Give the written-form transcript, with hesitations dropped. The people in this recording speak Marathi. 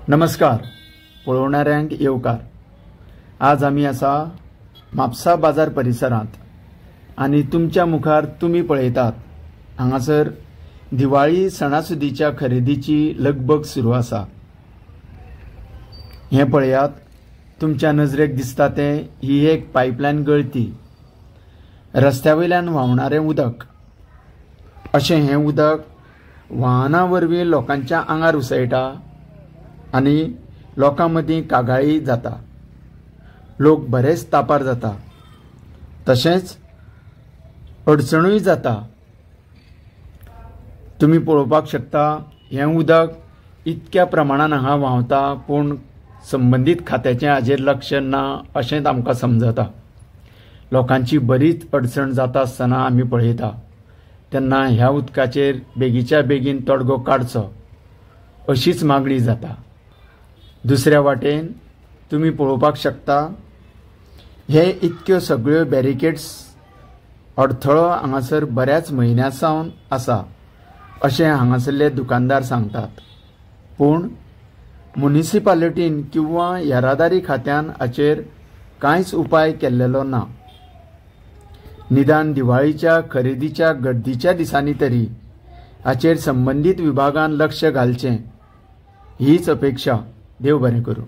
नमस्कार पळोवणाऱ्यांक येवकार। आज आमी आसा म्हापसा बाजार परिसरांत आनी तुमच्या मुखार तुमी पळयतात हांगासर दिवाळी सणासुदीच्या खरेदीची लगबग सुरू आसा। हे पळयात, तुमच्या नजरेक दिसता ते ही एक पायपलायन गळती। रस्त्यावयल्यान व्हांवणारें उदक, अशें हें उदक वाहनां वरवीं लोकांच्या आंगार उसळटा आनी लोकां मदीं कागाळी जाता। लोक बरेच तापार जाता, तशेंच अडचणूय जाता। तुमी पळोवपाक शकता हें उदक इतक्या प्रमाणान हांगा व्हांवता, पूण संबंदीत खात्याचें हाजेर लक्ष ना अशेंच आमकां समजता। लोकांची बरीच अडचण जाता आसतना आमी पळयता, तेन्ना ह्या उदकाचेर बेगीच्या बेगीन तोडगो काडचो अशीच मागणी जाता। दुसऱ्या वाटेन तुमी पळोवपाक शकता हे इतक्यो सगळ्यो बॅरिकेड्स अडथळो हांगासर बऱ्याच म्हयन्यां सावन आसा अशें हांगासरले दुकानदार सांगतात, पूण म्युनिसिपालिटीन किंवा येरादारी खात्यान हाचेर कांयच उपाय केल्लेलो ना। निदान दिवाळीच्या खरेदीच्या गर्दीच्या दिसांनी तरी हाचेर संबंधीत विभागान लक्ष घालचें हीच अपेक्षा। देव बरें करूं।